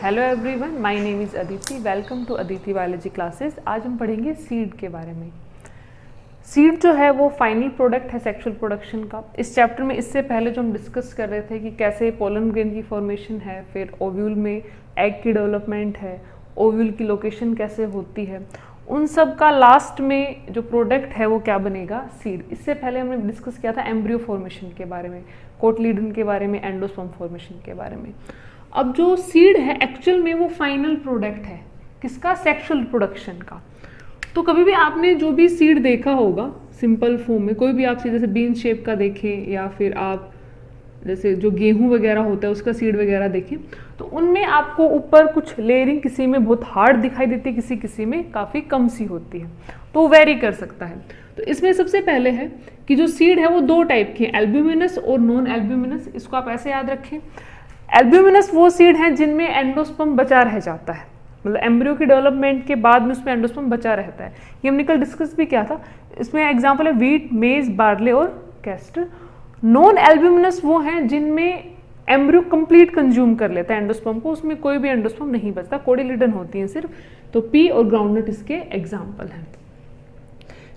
Hello everyone, my name is Aditi. Welcome to Aditi biology classes. आज हम पढ़ेंगे सीड के बारे में। सीड जो है वो फाइनल प्रोडक्ट है सेक्सुअल प्रोडक्शन का। इस चैप्टर में इससे पहले जो हम डिस्कस कर रहे थे कि कैसे पोलन ग्रेन की फॉर्मेशन है, फिर ओव्यूल में एग की डेवलपमेंट है, ओव्यूल की लोकेशन कैसे होती है, उन सब का लास्ट में जो प्रोडक्ट है वो क्या बनेगा, सीड। इससे पहले हमने डिस्कस किया था एम्ब्रियो फॉर्मेशन के बारे में, कोटलीडन के बारे में, एंडोस्पर्म फॉर्मेशन के बारे में। अब जो सीड है एक्चुअल में वो फाइनल प्रोडक्ट है किसका, सेक्सुअल रिप्रोडक्शन का। तो कभी भी आपने जो भी सीड देखा होगा सिंपल फॉर्म में, कोई भी आप सीड जैसे बीन शेप का देखें या फिर आप जैसे जो गेहूं वगैरह होता है उसका सीड वगैरह देखें, तो उनमें आपको ऊपर कुछ लेयरिंग किसी में बहुत हार्ड दिखाई देती है, किसी में काफ़ी कम सी होती है, तो वेरी कर सकता है। तो इसमें सबसे पहले है कि जो सीड है वो दो टाइप की है, एल्ब्यूमिनस और नॉन एल्ब्यूमिनस। इसको आप ऐसे याद रखें। एल्ब्यूमिनस वो सीड हैं जिनमें एंडोस्पर्म बचा रह जाता है, मतलब एम्ब्रियो की डेवलपमेंट के बाद में उसमें एंडोस्पर्म बचा रहता है। ये हमने कल डिस्कस भी किया था। इसमें एग्जांपल है वीट, मेज, बार्ले और कैस्टर। नॉन एल्ब्यूमिनस वो हैं जिनमें एम्ब्रियो कंप्लीट कंज्यूम कर लेता है एंडोस्पर्म को, उसमें कोई भी एंडोस्पर्म नहीं बचता, कोटिलिडन होती है सिर्फ। तो पी और ग्राउंडनट इसके एग्जाम्पल हैं।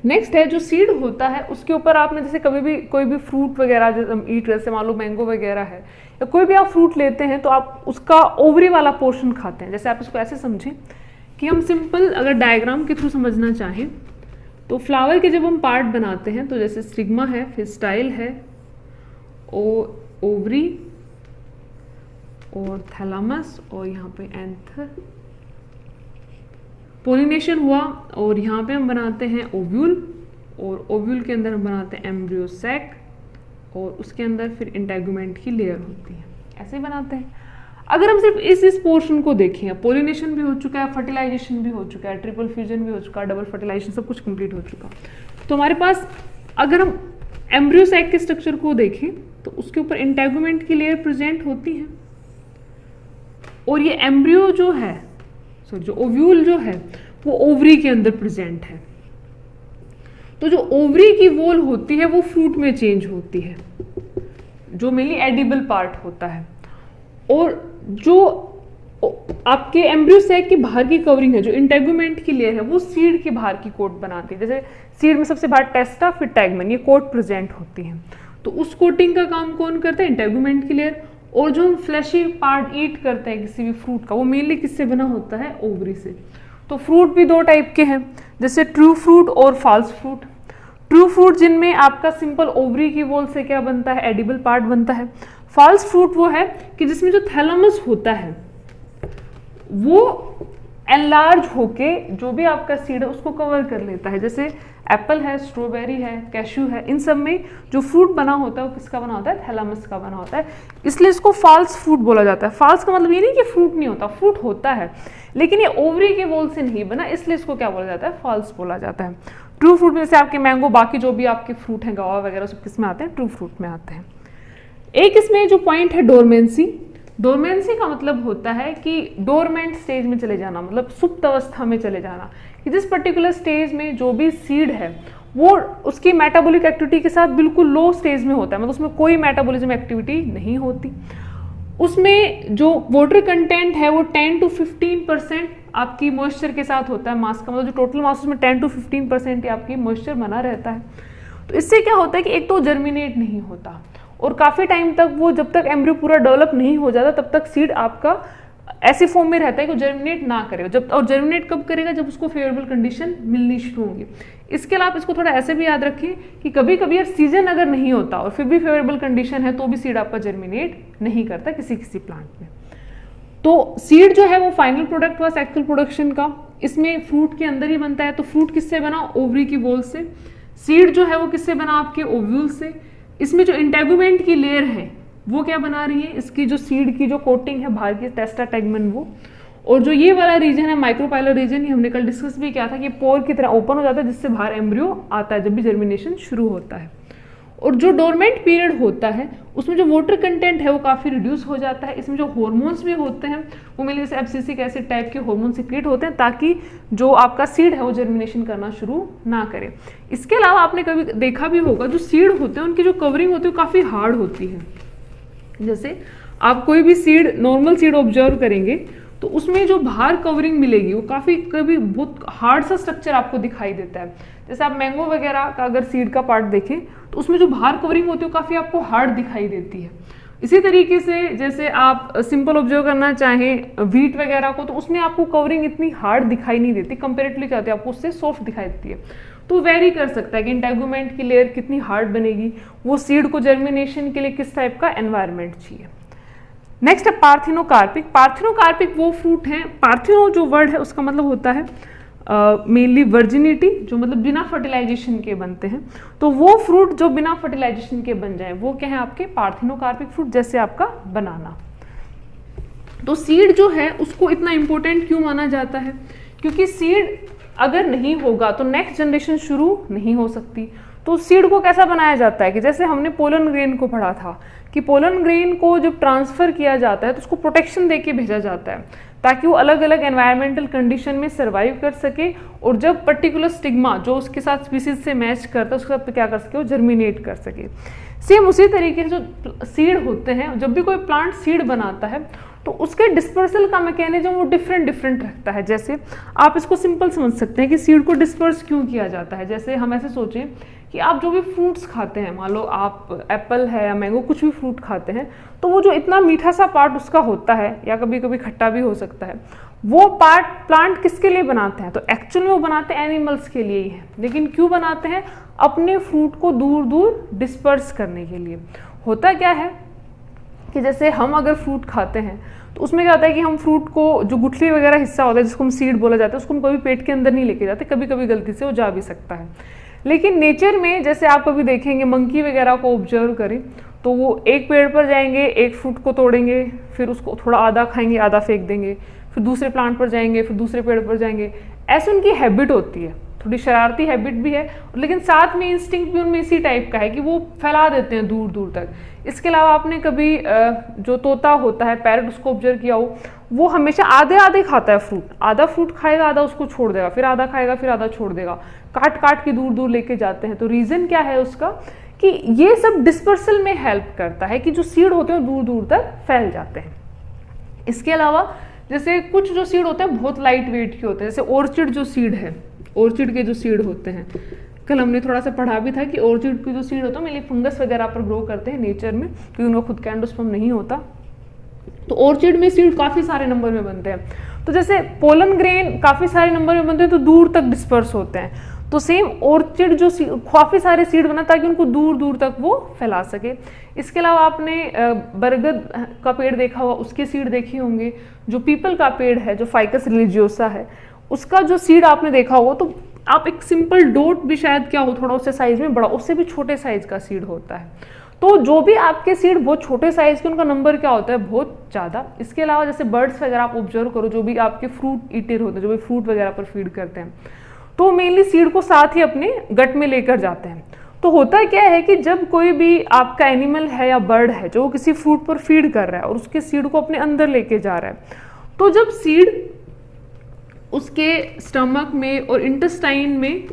नेक्स्ट है जो सीड होता है उसके ऊपर आपने जैसे कभी भी कोई भी फ्रूट वगैरह जैसे हम ईट, जैसे मान लो मैंगो वगैरह है या कोई भी आप फ्रूट लेते हैं तो आप उसका ओवरी वाला पोर्शन खाते हैं। जैसे आप इसको ऐसे समझें कि हम सिंपल अगर डायग्राम के थ्रू समझना चाहें तो फ्लावर के जब हम पार्ट बनाते हैं तो जैसे स्टिग्मा है, फिर स्टाइल है, ओवरी और थैलामस और यहाँ पे एंथर, पोलिनेशन हुआ और यहाँ पे हम बनाते हैं ओव्यूल और ओव्यूल के अंदर हम बनाते हैं एम्ब्रियो सैक और उसके अंदर फिर इंटेगुमेंट की लेयर होती है, ऐसे बनाते हैं। अगर हम सिर्फ इस पोर्शन को देखें, पोलिनेशन भी हो चुका है, फर्टिलाइजेशन भी हो चुका है, ट्रिपल फ्यूजन भी हो चुका है, डबल फर्टिलाइजेशन सब कुछ कंप्लीट हो चुका, तो हमारे पास अगर हम एम्ब्रियो सैक के स्ट्रक्चर को देखें तो उसके ऊपर इंटेगुमेंट की लेयर प्रेजेंट होती है और ये एम्ब्रियो जो है, जो ओव्यूल जो है वो ओवरी के अंदर प्रेजेंट है। तो जो ओवरी की वॉल होती है वो फ्रूट में चेंज होती है, जो मेनली एडिबल पार्ट होता है। और जो आपके एम्ब्रियो सैक की बाहर की कवरिंग है, जो इंटेगुमेंट की लेयर है, वो सीड के बाहर की कोट बनाती है। जैसे सीड में सबसे बाहर टेस्टा फिर टैगमन, ये कोट प्रेजेंट होती है। तो उस कोटिंग का काम कौन करता है, इंटेगुमेंट की लेयर। और जो हम फ्लैशी पार्ट ईट करते हैं किसी भी फ्रूट का, वो मेनली किससे बना होता है, ओवरी से। तो फ्रूट भी दो टाइप के हैं, जैसे ट्रू फ्रूट और फॉल्स फ्रूट। ट्रू फ्रूट जिनमें आपका सिंपल ओवरी की वॉल से क्या बनता है, एडिबल पार्ट बनता है। फॉल्स फ्रूट वो है कि जिसमें जो थैलेमस होता है वो एनलार्ज होके जो भी आपका सीड है उसको कवर कर लेता है। जैसे एप्पल है, स्ट्रॉबेरी है, कैश्यू है, इन सब में जो फ्रूट बना होता है वो किसका बना होता है, थैलेमस का बना होता है, इसलिए इसको फॉल्स फ्रूट बोला जाता है। फॉल्स का मतलब ये नहीं कि फ्रूट नहीं होता, फ्रूट होता है लेकिन ये ओवरी के वॉल से नहीं बना, इसलिए इसको क्या बोला जाता है, फॉल्स बोला जाता है। ट्रू फ्रूट में जैसे आपके मैंगो, बाकी जो भी आपके फ्रूट हैं, गवा वगैरह सब किस में आते हैं, ट्रू फ्रूट में आते हैं। एक इसमें जो पॉइंट है डोरमेंसी। डोरमेंसी का मतलब होता है कि डोरमेंट स्टेज में चले जाना, मतलब सुप्त अवस्था में चले जाना, कि जिस पर्टिकुलर स्टेज में जो भी सीड है वो उसकी मेटाबॉलिक एक्टिविटी के साथ बिल्कुल लो स्टेज में होता है, मतलब उसमें कोई मेटाबॉलिज्म एक्टिविटी नहीं होती। उसमें जो वाटर कंटेंट है वो 10 to 15% आपकी मॉइस्चर के साथ होता है। मास का मतलब जो टोटल मास उसमें 10 to 15% आपकी मॉइस्चर बना रहता है। तो इससे क्या होता है कि एक तो जर्मिनेट नहीं होता और काफ़ी टाइम तक वो, जब तक एम्ब्रियो पूरा डेवलप नहीं हो जाता तब तक सीड आपका ऐसे फॉर्म में रहता है कि वो जर्मिनेट ना करे। जब और जर्मिनेट कब करेगा, जब उसको फेवरेबल कंडीशन मिलनी शुरू होंगी। इसके अलावा इसको थोड़ा ऐसे भी याद रखें कि कभी कभी यार सीजन अगर नहीं होता और फिर भी फेवरेबल कंडीशन है तो भी सीड आपका जर्मिनेट नहीं करता किसी प्लांट में। तो सीड जो है वो फाइनल प्रोडक्ट हुआ सेक्सुअल प्रोडक्शन का। इसमें फ्रूट के अंदर ही बनता है। तो फ्रूट किससे बना, ओवरी की वॉल से। सीड जो है वो किससे बना, आपके ओव्यूल से। इसमें जो इंटेगुमेंट की लेयर है वो क्या बना रही है, इसकी जो सीड की जो कोटिंग है बाहर की, टेस्टा टैगमन वो। और जो ये वाला रीजन है माइक्रोपाइलर रीजन, ये हमने कल डिस्कस भी किया था कि पोर की तरह ओपन हो जाता है जिससे बाहर एम्ब्रियो आता है जब भी जर्मिनेशन शुरू होता है। और जो डोरमेंट पीरियड होता है उसमें जो वाटर कंटेंट है वो काफ़ी रिड्यूस हो जाता है। इसमें जो हॉर्मोन्स भी होते हैं वो मेरे जैसे एब्सिसिक एसिड टाइप के हॉर्मोन सिक्रेट होते हैं ताकि जो आपका सीड है वो जर्मिनेशन करना शुरू ना करे। इसके अलावा आपने कभी देखा भी होगा जो सीड होते हैं उनकी जो कवरिंग होती है वो काफ़ी हार्ड होती है। जैसे आप कोई भी सीड, नॉर्मल सीड ऑब्जर्व करेंगे तो उसमें जो बाहर कवरिंग मिलेगी वो काफ़ी कभी बहुत हार्ड सा स्ट्रक्चर आपको दिखाई देता है। जैसे आप मैंगो वगैरह का अगर सीड का पार्ट देखें तो उसमें जो बाहर कवरिंग होती है वो काफ़ी आपको हार्ड दिखाई देती है। इसी तरीके से जैसे आप सिंपल ऑब्जर्व करना चाहें व्हीट वगैरह को, तो उसमें आपको कवरिंग इतनी हार्ड दिखाई नहीं देती, कंपेरेटिवली क्या होती है आपको उससे सॉफ्ट दिखाई देती है। तो वेरी कर सकता है कि इंटेगुमेंट की लेयर कितनी हार्ड बनेगी, वो सीड को जर्मिनेशन के लिए किस टाइप का एनवायरनमेंट चाहिए। नेक्स्ट है पार्थिनोकार्पिक। पार्थिनोकार्पिक वो फ्रूट हैं, पार्थिनो जो वर्ड है उसका मतलब होता है मेनली वर्जिनिटी, जो मतलब बिना फर्टिलाइजेशन के बनते हैं। तो वो फ्रूट जो बिना फर्टिलाइजेशन के बन जाए वो क्या है आपके पार्थिनोकार्पिक फ्रूट, जैसे आपका बनाना। तो सीड जो है उसको इतना इंपॉर्टेंट क्यों माना जाता है, क्योंकि सीड अगर नहीं होगा तो नेक्स्ट जनरेशन शुरू नहीं हो सकती। तो सीड को कैसा बनाया जाता है कि जैसे हमने पोलन ग्रेन को पढ़ा था कि पोलन ग्रेन को जब ट्रांसफर किया जाता है तो उसको प्रोटेक्शन देके भेजा जाता है ताकि वो अलग अलग एनवायरमेंटल कंडीशन में सर्वाइव कर सके, और जब पर्टिकुलर स्टिग्मा जो उसके साथ स्पीसीज से मैच करता है उसके साथ क्या कर सके, वो जर्मिनेट कर सके। सेम उसी तरीके से जो सीड होते हैं, जब भी कोई प्लांट सीड बनाता है तो उसके डिस्पर्सल का मैकेनिज्म वो डिफरेंट रखता है। जैसे आप इसको सिंपल समझ सकते हैं कि सीड को डिस्पर्स क्यों किया जाता है। जैसे हम ऐसे सोचें कि आप जो भी फ्रूट्स खाते हैं, मान लो आप एप्पल है या मैंगो कुछ भी फ्रूट खाते हैं, तो वो जो इतना मीठा सा पार्ट उसका होता है या कभी कभी खट्टा भी हो सकता है, वो पार्ट प्लांट किसके लिए बनाते हैं, तो एक्चुअल में वो बनाते हैं एनिमल्स के लिए ही है। लेकिन क्यों बनाते हैं, अपने फ्रूट को दूर दूर डिस्पर्स करने के लिए। होता क्या है कि जैसे हम अगर फ्रूट खाते हैं तो उसमें क्या होता है कि हम फ्रूट को जो गुठली वगैरह हिस्सा होता है जिसको हम सीड बोला जाता है उसको हम कभी पेट के अंदर नहीं लेके जाते, कभी कभी गलती से वो जा भी सकता है। लेकिन नेचर में जैसे आप कभी देखेंगे मंकी वगैरह को ऑब्जर्व करें तो वो एक पेड़ पर जाएंगे, एक फ्रूट को तोड़ेंगे, फिर उसको थोड़ा आधा खाएंगे, आधा फेंक देंगे, फिर दूसरे प्लांट पर जाएंगे, फिर दूसरे पेड़ पर जाएंगे। ऐसे उनकी हैबिट होती है, थोड़ी शरारती हैबिट भी है, लेकिन साथ में इंस्टिंक्ट भी उनमें इसी टाइप का है कि वो फैला देते हैं दूर दूर तक। इसके अलावा आपने कभी जो तोता होता है पैरट, उसको ऑब्जर्व किया हो, वो हमेशा आधे आधे खाता है फ्रूट, आधा फ्रूट खाएगा, आधा उसको छोड़ देगा, फिर आधा खाएगा, फिर आधा छोड़ देगा, काट काट के दूर दूर लेके जाते हैं। तो रीजन क्या है उसका कि ये सब डिस्पर्सल में हेल्प करता है कि जो सीड होते हैं दूर दूर तक फैल जाते हैं। इसके अलावा जैसे कुछ जो सीड होते हैं बहुत लाइट वेट के होते हैं, जैसे ऑर्चिड जो सीड है, ऑर्चिड के जो सीड होते हैं, कल हमने थोड़ा सा पढ़ा भी था कि ऑर्चिड के जो सीड होते हैं मेनली फंगस वगैरह पर ग्रो करते हैं नेचर में, क्योंकि उनका खुद का एंडोस्पर्म नहीं होता। तो ऑर्चिड में सीड काफ़ी सारे नंबर में बनते हैं। तो जैसे पोलन ग्रेन काफ़ी सारे नंबर में बनते हैं तो दूर तक डिस्पर्स होते हैं, तो सेम ऑर्चिड जो काफ़ी सारे सीड बना ताकि उनको दूर दूर तक वो फैला सके। इसके अलावा आपने बरगद का पेड़ देखा हुआ, उसके सीड देखे होंगे। जो पीपल का पेड़ है जो फाइकस रिलीजियोसा है, उसका जो सीड आपने देखा होगा, तो आप एक सिंपल डॉट भी शायद क्या हो थोड़ा उससे साइज में बड़ा, उससे भी छोटे साइज का सीड होता है। तो जो भी आपके सीड बहुत छोटे साइज के, उनका नंबर क्या होता है बहुत ज़्यादा। इसके अलावा जैसे बर्ड्स वगैरह आप ऑब्जर्व करो, जो भी आपके फ्रूट ईटर होते हैं, जो भी फ्रूट वगैरह पर फीड करते हैं, तो मेनली सीड को साथ ही अपने गट में लेकर जाते हैं। तो होता क्या है कि जब कोई भी आपका एनिमल है या बर्ड है जो किसी फ्रूट पर फीड कर रहा है और उसके सीड को अपने अंदर लेके जा रहा है, तो जब सीड उसके स्टमक में और इंटेस्टाइन में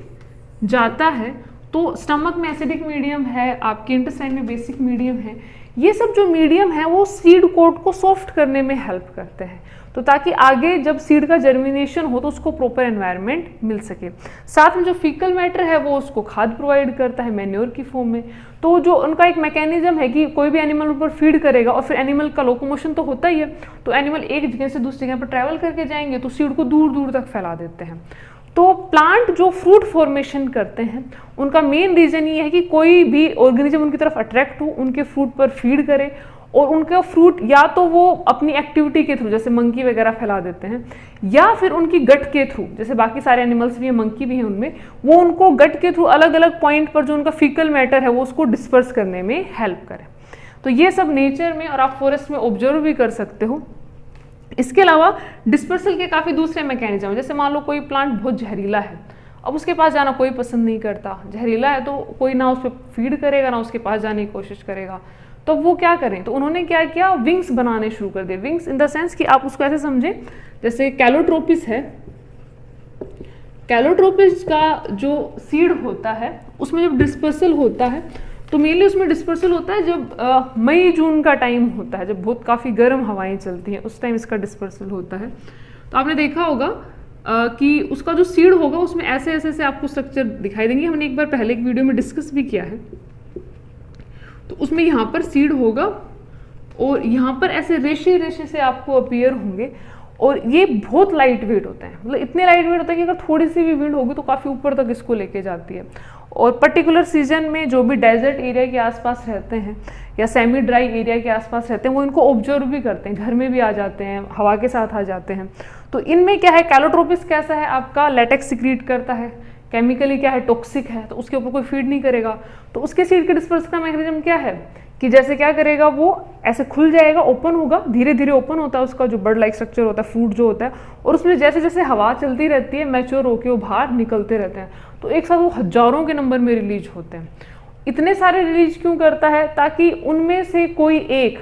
जाता है, तो स्टमक में एसिडिक मीडियम है, आपके इंटेस्टाइन में बेसिक मीडियम है, ये सब जो मीडियम है वो सीड कोट को सॉफ्ट करने में हेल्प करते हैं, तो ताकि आगे जब सीड का जर्मिनेशन हो तो उसको प्रॉपर एनवायरनमेंट मिल सके। साथ में जो फीकल मैटर है वो उसको खाद प्रोवाइड करता है मैन्योर की फॉर्म में। तो जो उनका एक मैकेनिज्म है कि कोई भी एनिमल ऊपर फीड करेगा और फिर एनिमल का लोकोमोशन तो होता ही है, तो एनिमल एक जगह से दूसरी जगह पर ट्रैवल करके जाएंगे तो सीड को दूर दूर तक फैला देते हैं। तो प्लांट जो फ्रूट फॉर्मेशन करते हैं उनका मेन रीजन ये है कि कोई भी ऑर्गेनिज्म उनकी तरफ अट्रैक्ट हो, उनके फ्रूट पर फीड करे, और उनका फ्रूट या तो वो अपनी एक्टिविटी के थ्रू जैसे मंकी वगैरह फैला देते हैं, या फिर उनकी गट के थ्रू, जैसे बाकी सारे एनिमल्स भी हैं, मंकी भी हैं उनमें, वो उनको गट के थ्रू अलग अलग पॉइंट पर जो उनका फीकल मैटर है वो उसको डिस्पर्स करने में हेल्प करे। तो ये सब नेचर में और आप फॉरेस्ट में ऑब्जर्व भी कर सकते हो। इसके अलावा डिस्पर्सल के काफ़ी दूसरे मैकेनिज्म हैं। जैसे मान लो कोई प्लांट बहुत जहरीला है, अब उसके पास जाना कोई पसंद नहीं करता, जहरीला है तो कोई ना उस पर फीड करेगा ना उसके पास जाने की कोशिश करेगा, तो वो क्या करें, तो उन्होंने क्या किया, विंग्स बनाने शुरू कर दिए। विंग्स इन द सेंस कि आप उसको ऐसे समझें जैसे कैलोट्रोपिस है, कैलोट्रोपिस का जो सीड होता है उसमें जब डिस्पर्सल होता है तो मेनली उसमें डिस्पर्सल होता है जब मई जून का टाइम होता है, जब बहुत काफ़ी गर्म हवाएं चलती हैं, उस टाइम इसका डिस्पर्सल होता है। तो आपने देखा होगा कि उसका जो सीड होगा उसमें ऐसे ऐसे से आपको स्ट्रक्चर दिखाई देंगे। हमने एक बार पहले एक वीडियो में डिस्कस भी किया है। तो उसमें यहाँ पर सीड होगा और यहाँ पर ऐसे रेशे रेशे से आपको अपीयर होंगे, और ये बहुत लाइट वेट होते हैं, मतलब इतने लाइट वेट होता है कि अगर थोड़ी सी भी विंड होगी तो काफ़ी ऊपर तक इसको लेके जाती है। और पर्टिकुलर सीजन में जो भी डेजर्ट एरिया के आसपास रहते हैं या सेमी ड्राई एरिया के आसपास रहते हैं वो इनको ऑब्जर्व भी करते हैं, घर में भी आ जाते हैं, हवा के साथ आ जाते हैं। तो इनमें क्या है, कैलोट्रोपिस कैसा है आपका, लेटेक्स सिक्रीट करता है, केमिकली क्या है, टॉक्सिक है, तो उसके ऊपर कोई फीड नहीं करेगा। तो उसके सीड के डिस्पर्स का मैकेनिज्म क्या है कि जैसे क्या करेगा, वो ऐसे खुल जाएगा, ओपन होगा, धीरे धीरे ओपन होता है उसका जो बर्ड लाइक स्ट्रक्चर होता है, फ्रूट जो होता है, और उसमें जैसे जैसे हवा चलती रहती है मैच्योर होकर वो बाहर निकलते रहते हैं। तो एक साथ वो हजारों के नंबर में रिलीज होते हैं। इतने सारे रिलीज क्यों करता है, ताकि उनमें से कोई एक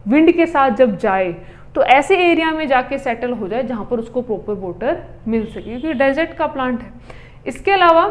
विंड के साथ जब जाए तो ऐसे एरिया में जाके सेटल हो जाए जहाँ पर उसको प्रॉपर वाटर मिल सके, क्योंकि डेजर्ट का प्लांट है। इसके अलावा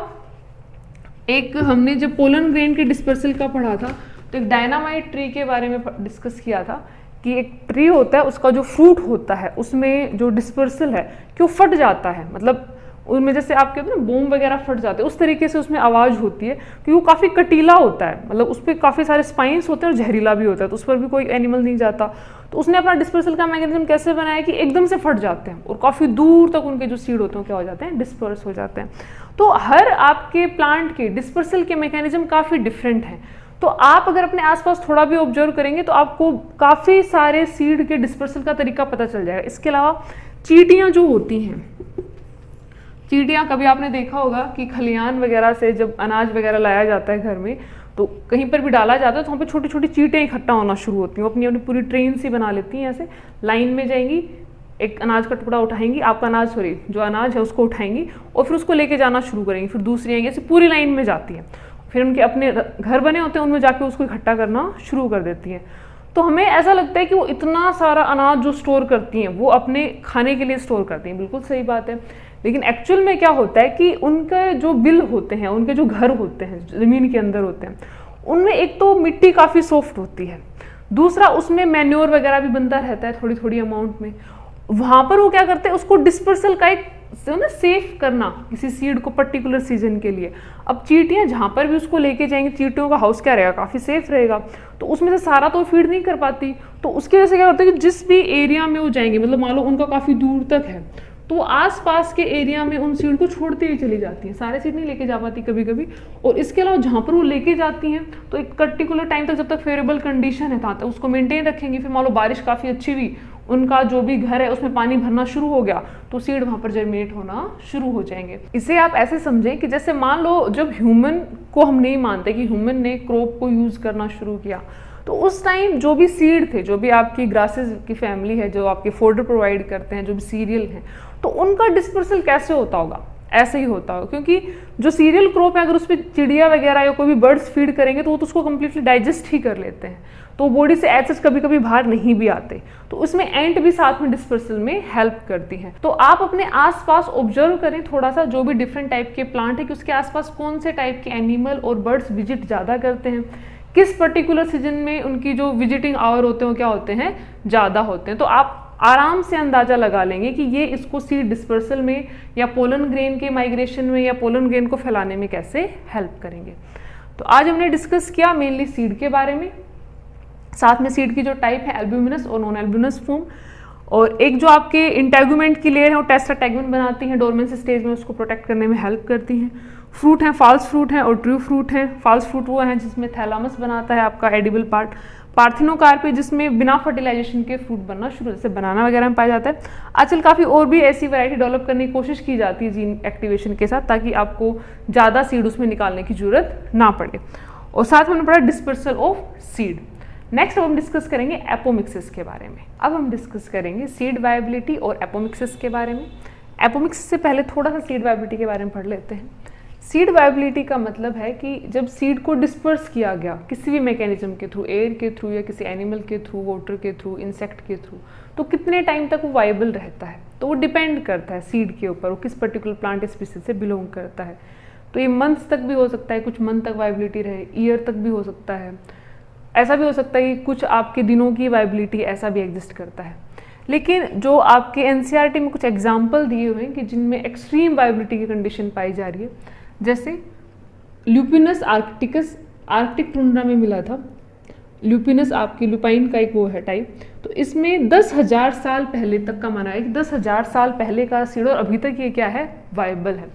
एक हमने जब पोलन ग्रेन के डिस्पर्सल का पढ़ा था तो एक डायनामाइट ट्री के बारे में डिस्कस किया था कि एक ट्री होता है, उसका जो फ्रूट होता है उसमें जो डिस्पर्सल है कि वो फट जाता है, मतलब उनमें जैसे आप कहते हैं ना बोम वगैरह फट जाते हैं, उस तरीके से उसमें आवाज़ होती है, क्योंकि वो काफ़ी कटीला होता है, मतलब उस पर काफ़ी सारे स्पाइंस होते हैं और जहरीला भी होता है, तो उस पर भी कोई एनिमल नहीं जाता। तो उसने अपना डिस्पर्सल का मैकेनिज्म कैसे बनाया कि एकदम से फट जाते हैं और काफ़ी दूर तक उनके जो सीड होते हैं क्या हो जाते हैं, डिस्पर्स हो जाते हैं। तो हर आपके प्लांट के डिस्पर्सल के मैकेनिज्म काफ़ी डिफरेंट हैं। तो आप अगर अपने आसपास थोड़ा भी ऑब्जर्व करेंगे तो आपको काफ़ी सारे सीड के डिस्पर्सल का तरीका पता चल जाएगा। इसके अलावा चींटियाँ जो होती हैं, चींटियाँ कभी आपने देखा होगा कि खलियान वगैरह से जब अनाज वगैरह लाया जाता है घर में, तो कहीं पर भी डाला जाता है तो वहाँ पे छोटी छोटी चींटियाँ इकट्ठा होना शुरू होती हैं। वो अपनी अपनी पूरी ट्रेन सी बना लेती हैं, ऐसे लाइन में जाएंगी, एक अनाज का टुकड़ा उठाएंगी, आपका अनाज सॉरी जो अनाज है उसको उठाएंगी और फिर उसको लेके जाना शुरू करेंगी, फिर दूसरी आएंगी, ऐसे पूरी लाइन में जाती है। फिर उनके अपने घर बने होते हैं उनमें जाके उसको इकट्ठा करना शुरू कर देती है। तो हमें ऐसा लगता है कि वो इतना सारा अनाज जो स्टोर करती हैं वो अपने खाने के लिए स्टोर करती हैं, बिल्कुल सही बात है। लेकिन एक्चुअल में क्या होता है कि उनके जो बिल होते हैं, उनके जो घर होते हैं ज़मीन के अंदर होते हैं, उनमें एक तो मिट्टी काफ़ी सॉफ्ट होती है, दूसरा उसमें मैन्योर वगैरह भी बनता रहता है थोड़ी थोड़ी अमाउंट में। वहाँ पर वो क्या करते हैं, उसको डिस्पर्सल का एक ना सेफ करना किसी सीड को पर्टिकुलर सीजन के लिए। अब चींटियाँ जहाँ पर भी उसको लेके जाएंगे, चींटियों का हाउस क्या रहेगा, काफ़ी सेफ रहेगा, तो उसमें से सारा तो फीड नहीं कर पाती। तो उसकी वजह से क्या होता है कि जिस भी एरिया में वो जाएंगे, मतलब मान लो उनका काफ़ी दूर तक है, तो आसपास के एरिया में उन सीड को छोड़ते ही चली जाती हैं, सारे सीड नहीं लेके जा पाती कभी कभी। और इसके अलावा जहाँ पर वो लेके जाती हैं तो एक पर्टिकुलर टाइम तक, जब तक फेवरेबल कंडीशन है तहाँ तक उसको मेंटेन रखेंगी। फिर मान लो बारिश काफ़ी अच्छी हुई, उनका जो भी घर है उसमें पानी भरना शुरू हो गया, तो सीड वहाँ पर जर्मिनेट होना शुरू हो जाएंगे। इसे आप ऐसे समझें कि जैसे मान लो जब ह्यूमन को हम नहीं मानते कि ह्यूमन ने क्रॉप को यूज़ करना शुरू किया, तो उस टाइम जो भी सीड थे, जो भी आपकी ग्रासेस की फैमिली है, जो आपके फोडर प्रोवाइड करते हैं, जो भी सीरियल हैं, तो उनका डिस्पर्सल कैसे होता होगा, ऐसे ही होता होगा। क्योंकि जो सीरियल क्रॉप है अगर उस पर चिड़िया वगैरह या कोई भी बर्ड्स फीड करेंगे तो वो तो उसको कम्प्लीटली डाइजेस्ट ही कर लेते हैं, तो बॉडी से एज सच कभी कभी बाहर नहीं भी आते। तो उसमें एंट भी साथ में डिस्पर्सल में हेल्प करती है। तो आप अपने आसपास ऑब्जर्व करें थोड़ा सा, जो भी डिफरेंट टाइप के प्लांट है कि उसके आसपास कौन से टाइप के एनिमल और बर्ड्स विजिट ज़्यादा करते हैं, किस पर्टिकुलर सीजन में उनकी जो विजिटिंग आवर होते हैं वो क्या होते हैं, ज़्यादा होते हैं। तो आप आराम से अंदाजा लगा लेंगे कि ये इसको सीड डिस्पर्सल में या पोलन ग्रेन के माइग्रेशन में या पोलन ग्रेन को फैलाने में कैसे हेल्प करेंगे। तो आज हमने डिस्कस किया मेनली सीड के बारे में, साथ में सीड की जो टाइप है एल्ब्यूमिनस और नॉन एल्ब्यूमिनस फॉर्म, और एक जो आपके इंटेगुमेंट की लेयर है वो टेस्टा टेगमेंट बनाती हैं, डोरमेंसी स्टेज में उसको प्रोटेक्ट करने में हेल्प करती हैं। फ्रूट हैं, फॉल्स फ्रूट हैं और ट्रू फ्रूट हैं। फॉल्स फ्रूट वो हैं जिसमें थैलामस बनाता है आपका एडिबल पार्ट, पार्थिनोकार्प जिसमें बिना फर्टिलाइजेशन के फ्रूट बनना शुरू, जैसे बनाना वगैरह में पाया जाता है। आजकल काफ़ी और भी ऐसी वैरायटी डेवलप करने की कोशिश की जाती है जीन एक्टिवेशन के साथ, ताकि आपको ज़्यादा सीड उसमें निकालने की जरूरत ना पड़े। और साथ में हमने पढ़ा डिस्पर्सल ऑफ सीड। नेक्स्ट अब हम डिस्कस करेंगे एपोमिक्सिस के बारे में। अब हम डिस्कस करेंगे सीड वायबिलिटी और एपोमिक्सिस के बारे में। एपोमिक्सिस से पहले थोड़ा सा सीड वायबिलिटी के बारे में पढ़ लेते हैं। सीड वायबिलिटी का मतलब है कि जब सीड को डिस्पर्स किया गया किसी भी मैकेनिज्म के थ्रू, एयर के थ्रू या किसी एनिमल के थ्रू, वाटर के थ्रू, इंसेक्ट के थ्रू, तो कितने टाइम तक वो वायबल रहता है, तो वो डिपेंड करता है सीड के ऊपर, वो किस पर्टिकुलर प्लांट स्पीसीज से बिलोंग करता है। तो ये मंथ्स तक भी हो सकता है, कुछ मंथ तक वाइबिलिटी रहे, ईयर तक भी हो सकता है, ऐसा भी हो सकता है कि कुछ आपके दिनों की वाइबिलिटी ऐसा भी एग्जिस्ट करता है। लेकिन जो आपके एनसीईआरटी में कुछ एग्जाम्पल दिए हुए हैं कि जिनमें एक्सट्रीम वाइबिलिटी की कंडीशन पाई जा रही है, जैसे ल्यूपिनस आर्कटिकस आर्कटिक टुंड्रा में मिला था। ल्यूपिनस आपकी लुपाइन का एक वो है टाइप, तो इसमें 10,000 साल पहले तक का माना है कि 10,000 साल पहले का सीड और अभी तक ये क्या है, वाइबल है।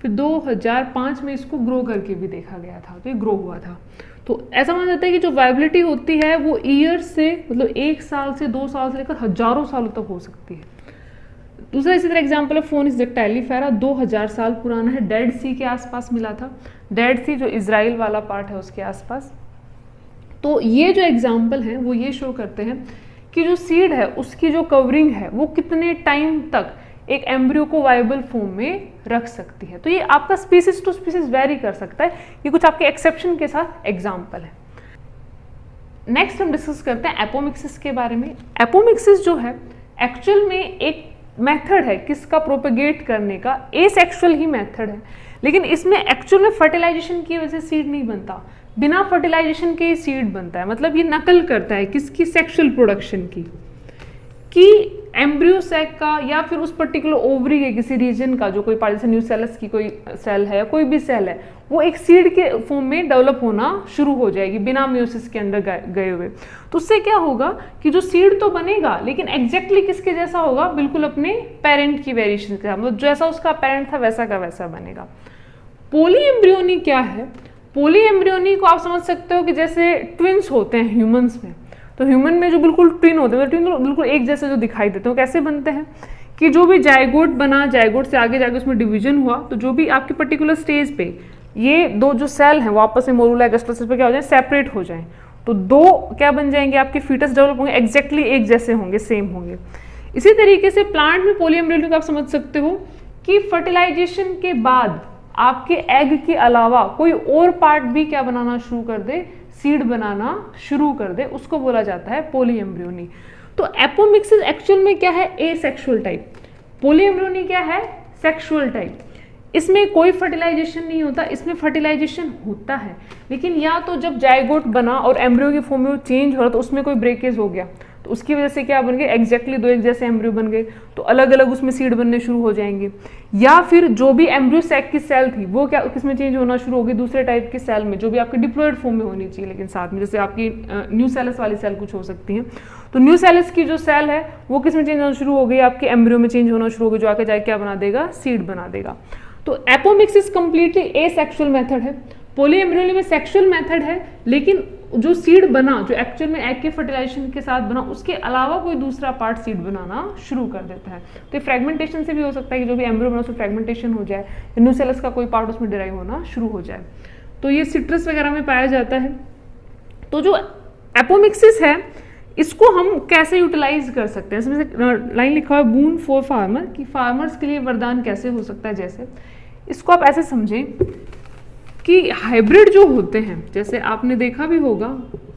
फिर 2005 में इसको ग्रो करके भी देखा गया था, तो ये ग्रो हुआ था। तो ऐसा माना जाता है कि जो वाइबिलिटी होती है वो ईयर से, मतलब 1 साल से 2 साल से लेकर हजारों सालों तक हो सकती है। दूसरा इसी तरह एग्जाम्पल है फोनिस डक्टाइलीफेरा, 2000 साल पुराना है, डेड सी के आसपास मिला था। डेड सी जो इजराइल वाला पार्ट है उसके आसपास। तो ये जो एग्जाम्पल हैं वो ये शो करते हैं कि जो सीड है उसकी जो कवरिंग है वो कितने टाइम तक एक एम्ब्रियो को वाइबल फॉर्म में रख सकती है। तो ये आपका स्पीसीज टू स्पीसीज वेरी कर सकता है, ये कुछ आपके एक्सेप्शन के साथ एग्जाम्पल है। नेक्स्ट हम डिस्कस करते हैं एपोमिक्सिस के बारे में। एपोमिक्सिस जो है एक्चुअल में एक मेथड है किसका प्रोपेगेट करने का, एसेक्सुअल ही मेथड है, लेकिन इसमें एक्चुअल में फर्टिलाइजेशन की वजह से सीड नहीं बनता, बिना फर्टिलाइजेशन के ही सीड बनता है। मतलब ये नकल करता है किसकी, सेक्सुअल प्रोडक्शन की, कि एम्ब्रियो सैक का या फिर उस पर्टिकुलर ओवरी के किसी रीजन का जो कोई पार्ट, जैसे न्यूसेलस की कोई सेल है या कोई भी सेल है, वो एक सीड के फॉर्म में डेवलप होना शुरू हो जाएगी बिना मियोसिस के अंदर गए हुए। तो उससे क्या होगा कि जो सीड तो बनेगा लेकिन एग्जैक्टली किसके जैसा होगा, बिल्कुल अपने पेरेंट की वेरिएशन के साथ, मतलब जैसा उसका पेरेंट था वैसा का वैसा बनेगा। पोली एम्ब्रियोनी क्या है, पोली एम्ब्रियोनी को आप समझ सकते हो कि जैसे ट्विन्स होते हैं ह्यूमंस में, तो ह्यूमन में जो बिल्कुल ट्विन होते हैं, ट्विन बिल्कुल एक जैसे जो दिखाई देते हैं, कैसे बनते हैं कि जो भी जायगोट बना, जायगोट से आगे जाके उसमें डिवीजन हुआ, तो जो भी आपकी पर्टिकुलर स्टेज पे ये दो जो सेल हैं वो आपस में मोरूला गैस्ट्रोसिस पे क्या हो जाए, सेपरेट हो जाएं, तो दो क्या बन जाएंगे, आपके फीटस डेवलप होंगे, एग्जैक्टली एक जैसे होंगे, सेम होंगे। इसी तरीके से प्लांट में पोली एम्ब्रियोनी को आप समझ सकते हो कि फर्टिलाइजेशन के बाद आपके एग के अलावा कोई और पार्ट भी क्या बनाना शुरू कर दे, सीड बनाना शुरू कर दे, उसको बोला जाता है पोली एम्ब्रियोनी। तो एपोमिक्सिस एक्चुअल में क्या है, एसेक्सुअल टाइप, पोली एम्ब्रियोनी क्या है, सेक्सुअल टाइप। इसमें कोई फर्टिलाइजेशन नहीं होता, इसमें फर्टिलाइजेशन होता है, लेकिन या तो जब जायगोट बना और एम्ब्रियो के फॉर्म में वो चेंज हो रहा तो उसमें कोई ब्रेकेज हो गया, तो उसकी वजह से क्या बन गए, एग्जैक्टली दो एक जैसे एम्ब्रियो बन गए, तो अलग अलग उसमें सीड बनने शुरू हो जाएंगे। या फिर जो भी एम्ब्रियो सैक की सेल थी वो क्या किसमें चेंज होना शुरू होगी, दूसरे टाइप की सेल में, जो भी आपकी डिप्लॉयड फॉर्म में होनी चाहिए, लेकिन साथ में जैसे आपकी न्यूसेलस वाली सेल कुछ हो सकती हैं, तो न्यूसेलस की जो सेल है वो किसमें चेंज होना शुरू हो गई, आपके एम्ब्रियो में चेंज होना शुरू हो गई, जो आके जाके क्या बना देगा, सीड बना देगा। तो एपोमिक्सिस कंप्लीटली एसेक्सुअल मेथड है, पोली एम्ब्रियोनी में सेक्सुअल मेथड है, लेकिन जो सीड बना, जो एक्चुअल में एग के फर्टिलाइजेशन के साथ बना, उसके अलावा कोई दूसरा पार्ट सीड बनाना शुरू कर देता है। तो फ्रेगमेंटेशन से भी हो सकता है कि जो भी एम्ब्रियो बना उसमें फ्रेगमेंटेशन हो जाए, न्यूसेलस का कोई पार्ट उसमें डिराइव होना शुरू हो जाए। तो ये सिट्रस वगैरह में पाया जाता है। तो जो एपोमिक्सिस है इसको हम कैसे यूटिलाइज कर सकते हैं, इसमें लाइन लिखा है बून फॉर फार्मर, कि फार्मर्स के लिए वरदान कैसे हो सकता है। जैसे इसको आप ऐसे समझें कि हाइब्रिड जो होते हैं, जैसे आपने देखा भी होगा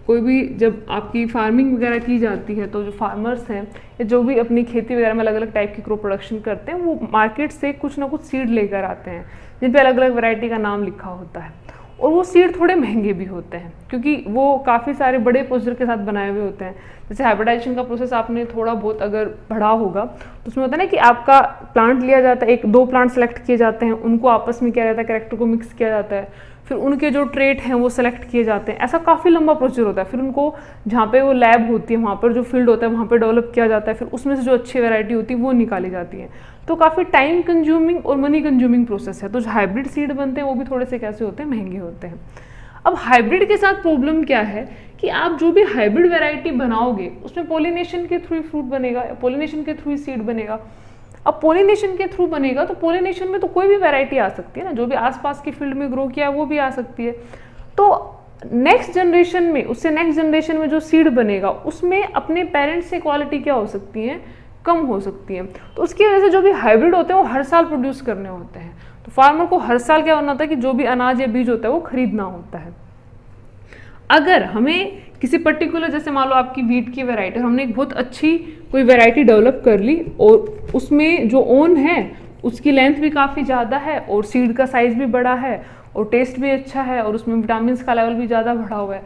कोई भी जब आपकी फार्मिंग वगैरह की जाती है तो जो फार्मर्स हैं या जो भी अपनी खेती वगैरह में अलग अलग टाइप की क्रॉप प्रोडक्शन करते हैं वो मार्केट से कुछ ना कुछ सीड लेकर आते हैं जिन पे अलग अलग वैरायटी का नाम लिखा होता है, और वो सीड थोड़े महंगे भी होते हैं क्योंकि वो काफ़ी सारे बड़े प्रोसीजर के साथ बनाए हुए होते हैं। जैसे हाइब्रिडाइजेशन का प्रोसेस आपने थोड़ा बहुत अगर पढ़ा होगा तो उसमें होता है ना कि आपका प्लांट लिया जाता है, एक दो प्लांट सेलेक्ट किए जाते हैं, उनको आपस में किया जाता है, कैरेक्टर को मिक्स किया जाता है, फिर उनके जो ट्रेट हैं वो सेलेक्ट किए जाते हैं। ऐसा काफ़ी लंबा प्रोसीजर होता है। फिर उनको जहाँ पे वो लैब होती है, वहाँ पर जो फील्ड होता है वहाँ पे डेवलप किया जाता है, फिर उसमें से जो अच्छी वैरायटी होती है वो निकाली जाती है। तो काफ़ी टाइम कंज्यूमिंग और मनी कंज्यूमिंग प्रोसेस है। तो जो हाइब्रिड सीड बनते हैं वो भी थोड़े से कैसे होते हैं, महंगे होते हैं। अब हाइब्रिड के साथ प्रॉब्लम क्या है कि आप जो भी हाइब्रिड वैरायटी बनाओगे उसमें पोलिनेशन के थ्रू फ्रूट बनेगा, पोलिनेशन के थ्रू सीड बनेगा। अब पोलिनेशन के थ्रू बनेगा तो पोलिनेशन में तो कोई भी वैरायटी आ सकती है ना, जो भी आसपास की फील्ड में ग्रो किया है वो भी आ सकती है। तो नेक्स्ट जनरेशन में, उससे नेक्स्ट जनरेशन में जो सीड बनेगा उसमें अपने पेरेंट्स से क्वालिटी क्या हो सकती है, कम हो सकती है। तो उसकी वजह से जो भी हाइब्रिड होते हैं वो हर साल प्रोड्यूस करने होते हैं। तो फार्मर को हर साल क्या होना होता है कि जो भी अनाज या बीज होता है वो खरीदना होता है। अगर हमें किसी पर्टिकुलर, जैसे मान लो आपकी वीट की वैरायटी, हमने एक बहुत अच्छी कोई वैरायटी डेवलप कर ली और उसमें जो ओन है उसकी लेंथ भी काफ़ी ज़्यादा है और सीड का साइज़ भी बड़ा है और टेस्ट भी अच्छा है और उसमें विटामिन का लेवल भी ज़्यादा बढ़ा हुआ है,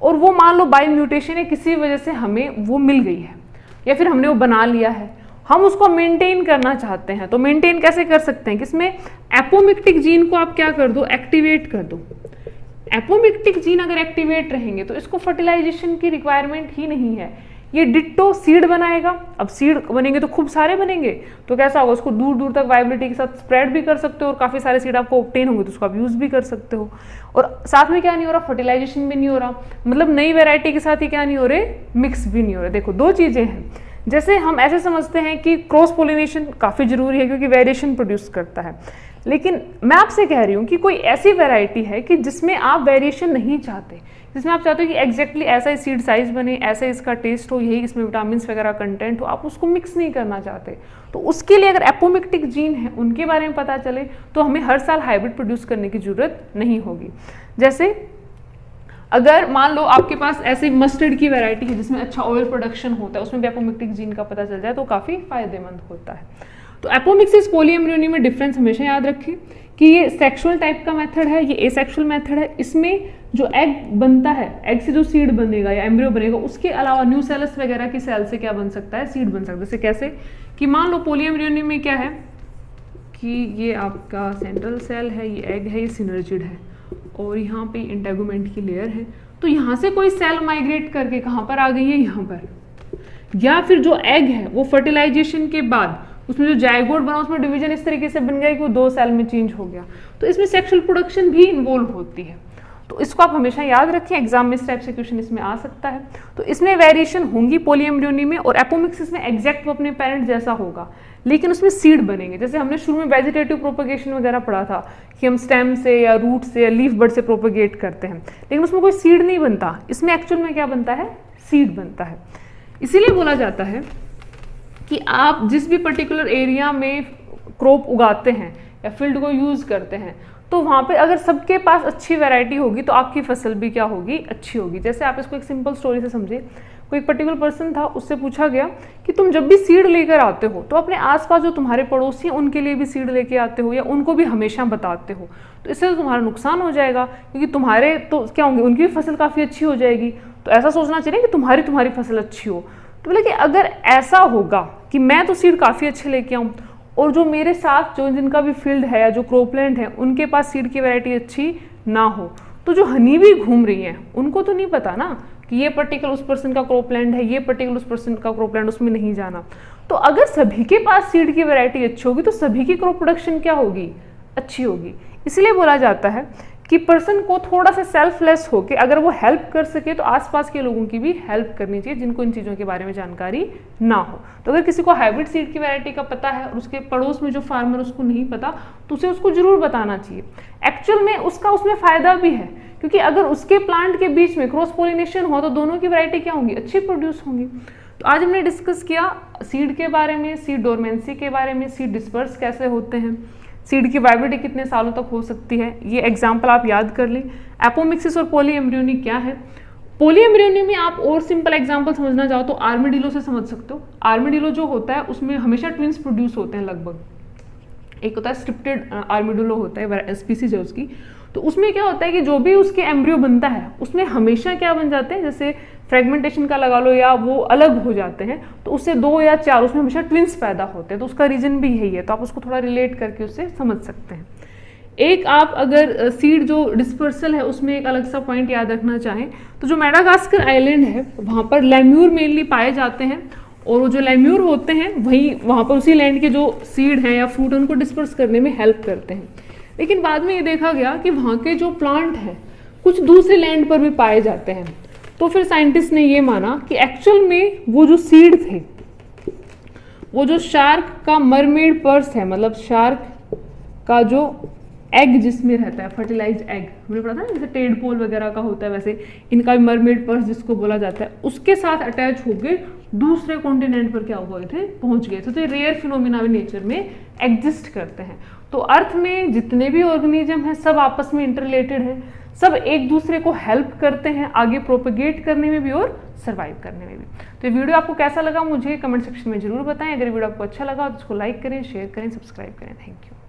और वो मान लो बाय म्यूटेशन या किसी वजह से हमें वो मिल गई है या फिर हमने वो बना लिया है, हम उसको मेंटेन करना चाहते हैं, तो मेंटेन कैसे कर सकते हैं कि इसमें एपोमिक्टिक जीन को आप क्या कर दो, एक्टिवेट कर दो। एपोमिक्टिक जीन अगर एक्टिवेट रहेंगे तो इसको फर्टिलाइजेशन की रिक्वायरमेंट ही नहीं है, ये डिट्टो सीड बनाएगा। अब सीड बनेंगे तो खूब सारे बनेंगे, तो कैसा होगा, उसको दूर दूर तक वाइबिलिटी के साथ स्प्रेड भी कर सकते हो और काफ़ी सारे सीड आपको ऑब्टेन होंगे तो उसको आप यूज़ भी कर सकते हो। और साथ में क्या नहीं हो रहा, फर्टिलाइजेशन भी नहीं हो रहा, मतलब नई वेराइटी के साथ ही क्या नहीं हो रहे, मिक्स भी नहीं हो रहे। देखो दो चीज़ें हैं, जैसे हम ऐसे समझते हैं कि क्रॉस पोलिनेशन काफ़ी ज़रूरी है क्योंकि वेरिएशन प्रोड्यूस करता है, लेकिन मैं आपसे कह रही हूँ कि कोई ऐसी वैरायटी है कि जिसमें आप वेरिएशन नहीं चाहते, जिसमें आप चाहते हो कि एग्जैक्टली ऐसा ही सीड साइज बने, ऐसा इसका टेस्ट हो, यही इसमें विटामिन वगैरह कंटेंट हो, आप उसको मिक्स नहीं करना चाहते, तो उसके लिए अगर एपोमिक्टिक जीन है उनके बारे में पता चले तो हमें हर साल हाइब्रिड प्रोड्यूस करने की जरूरत नहीं होगी। जैसे अगर मान लो आपके पास ऐसे मस्टर्ड की वैरायटी है जिसमें अच्छा ऑयल प्रोडक्शन होता है, उसमें भी एपोमिक्टिक जीन का पता चल जाए तो काफ़ी फायदेमंद होता है। तो एपोमिक्सिस पॉलीएम्ब्रियोनी में डिफरेंस हमेशा याद रखें कि ये सेक्सुअल टाइप का मेथड है, ये एसेक्सुअल मेथड है। इसमें जो एग बनता है, एग से जो सीड बनेगा या एम्ब्रियो बनेगा, उसके अलावा न्यूसेलस वगैरह की सेल से क्या बन सकता है, सीड बन सकता है। जैसे कैसे कि मान लो पॉलीएम्ब्रियोनी में क्या है कि ये आपका सेंट्रल सेल है, ये एग है, ये सिनर्जिड है और यहाँ पे इंटेगुमेंट की लेयर है, तो यहाँ से कोई सेल माइग्रेट करके कहाँ पर आ गई है, यहाँ पर, या फिर जो एग है वो फर्टिलाइजेशन के बाद उसमें जो जाइगोट बना उसमें डिवीजन इस तरीके से बन गया कि वो 2 सेल में चेंज हो गया, तो इसमें सेक्सुअल प्रोडक्शन भी इन्वॉल्व होती है। तो इसको आप हमेशा याद रखें, एग्जाम में इस टाइप से क्वेश्चन इसमें आ सकता है। तो इसमें वेरिएशन होंगी पॉलीएम्ब्रियोनी में, और एपोमिक्सिस में एग्जैक्ट वो अपने पेरेंट जैसा होगा लेकिन उसमें सीड बनेंगे। जैसे हमने शुरू में वेजिटेटिव प्रोपगेशन वगैरह पढ़ा था कि हम स्टेम से या रूट से या लीफ बड से प्रोपगेट करते हैं, लेकिन उसमें कोई सीड नहीं बनता, इसमें एक्चुअल में क्या बनता है, सीड बनता है। इसीलिए बोला जाता है कि आप जिस भी पर्टिकुलर एरिया में क्रॉप उगाते हैं या फील्ड को यूज़ करते हैं, तो वहाँ पे अगर सबके पास अच्छी वैरायटी होगी तो आपकी फसल भी क्या होगी, अच्छी होगी। जैसे आप इसको एक सिंपल स्टोरी से समझे, कोई एक पर्टिकुलर पर्सन था, उससे पूछा गया कि तुम जब भी सीड लेकर आते हो तो अपने आसपास जो तुम्हारे पड़ोसी हैं उनके लिए भी सीड लेके आते हो या उनको भी हमेशा बताते हो, तो इससे तो तुम्हारा नुकसान हो जाएगा क्योंकि तुम्हारे तो क्या होंगे, उनकी भी फसल काफ़ी अच्छी हो जाएगी। तो ऐसा सोचना चाहिए कि तुम्हारी फसल अच्छी हो। तो बोले कि अगर ऐसा होगा कि मैं तो सीड काफ़ी अच्छे लेके आऊँ और जो मेरे साथ जो जिनका भी फील्ड है या जो क्रॉपलैंड है उनके पास सीड की वैरायटी अच्छी ना हो, तो जो हनी भी घूम रही हैं उनको तो नहीं पता ना कि ये पर्टिकुलर उस पर्सन का क्रॉपलैंड है, ये पर्टिकुलर उस पर्सन का क्रॉपलैंड, उसमें नहीं जाना। तो अगर सभी के पास सीड की वैरायटी अच्छी होगी तो सभी की क्रॉप प्रोडक्शन क्या होगी, अच्छी होगी। इसलिए बोला जाता है कि पर्सन को थोड़ा सा सेल्फलेस होके अगर वो हेल्प कर सके तो आसपास के लोगों की भी हेल्प करनी चाहिए जिनको इन चीज़ों के बारे में जानकारी ना हो। तो अगर किसी को हाइब्रिड सीड की वैरायटी का पता है और उसके पड़ोस में जो फार्मर उसको नहीं पता तो उसे उसको जरूर बताना चाहिए। एक्चुअल में उसका उसमें फ़ायदा भी है क्योंकि अगर उसके प्लांट के बीच में क्रॉस पोलिनेशन हो तो दोनों की वैरायटी क्या होंगी, अच्छी प्रोड्यूस होंगी। तो आज हमने डिस्कस किया सीड के बारे में, सीड डोरमेंसी के बारे में, सीड डिस्पर्स कैसे होते हैं, सीड की वाइबिलिटी कितने सालों तक हो सकती है, ये एग्जाम्पल आप याद कर लें। एपोमिक्सिस और पॉलीएम्ब्रियोनी क्या है, पॉलीएम्ब्रियोनी में आप और सिंपल एग्जाम्पल समझना चाहो तो आर्मीडिलो से समझ सकते हो। आर्मीडिलो जो होता है उसमें हमेशा ट्विंस प्रोड्यूस होते हैं लगभग, एक होता है स्ट्रिप्टेड आर्मीडिलो होता है स्पीसीज है उसकी, तो उसमें क्या होता है कि जो भी उसके एम्ब्रियो बनता है उसमें हमेशा क्या बन जाते हैं, जैसे फ्रेगमेंटेशन का लगा लो या वो अलग हो जाते हैं तो उससे 2 या 4 उसमें हमेशा ट्विंस पैदा होते हैं, तो उसका रीजन भी यही है। तो आप उसको थोड़ा रिलेट करके उससे समझ सकते हैं। एक आप अगर सीड जो डिस्पर्सल है उसमें एक अलग सा पॉइंट याद रखना चाहें तो जो मेडागास्कर आइलैंड है वहाँ पर लेम्यूर मेनली पाए जाते हैं और वो जो लेम्यूर होते हैं वही वहाँ पर उसी लैंड के जो सीड हैं या फ्रूट उनको डिस्पर्स करने में हेल्प करते हैं। लेकिन बाद में ये देखा गया कि वहाँ के जो प्लांट हैं कुछ दूसरे लैंड पर भी पाए जाते हैं, तो फिर साइंटिस्ट ने ये माना कि एक्चुअल में वो जो सीड थे, वो जो शार्क का मरमेड पर्स है, मतलब शार्क का जो एग जिसमें रहता है फर्टिलाइज्ड एग, हमने पढ़ा था ना जैसे टेडपोल वगैरह का होता है वैसे इनका भी मरमेड पर्स जिसको बोला जाता है, उसके साथ अटैच होकर दूसरे कॉन्टिनेंट पर क्या हुए थे, पहुंच गए थे। तो ये रेयर फिनोमिना भी नेचर में एग्जिस्ट करते हैं। तो अर्थ में जितने भी ऑर्गेनिज्म हैं सब आपस में इंटररिलेटेड है, सब एक दूसरे को हेल्प करते हैं आगे प्रोपेगेट करने में भी और सर्वाइव करने में भी। तो ये वीडियो आपको कैसा लगा मुझे कमेंट सेक्शन में जरूर बताएं। अगर वीडियो आपको अच्छा लगा तो उसको लाइक करें, शेयर करें, सब्सक्राइब करें। Thank you.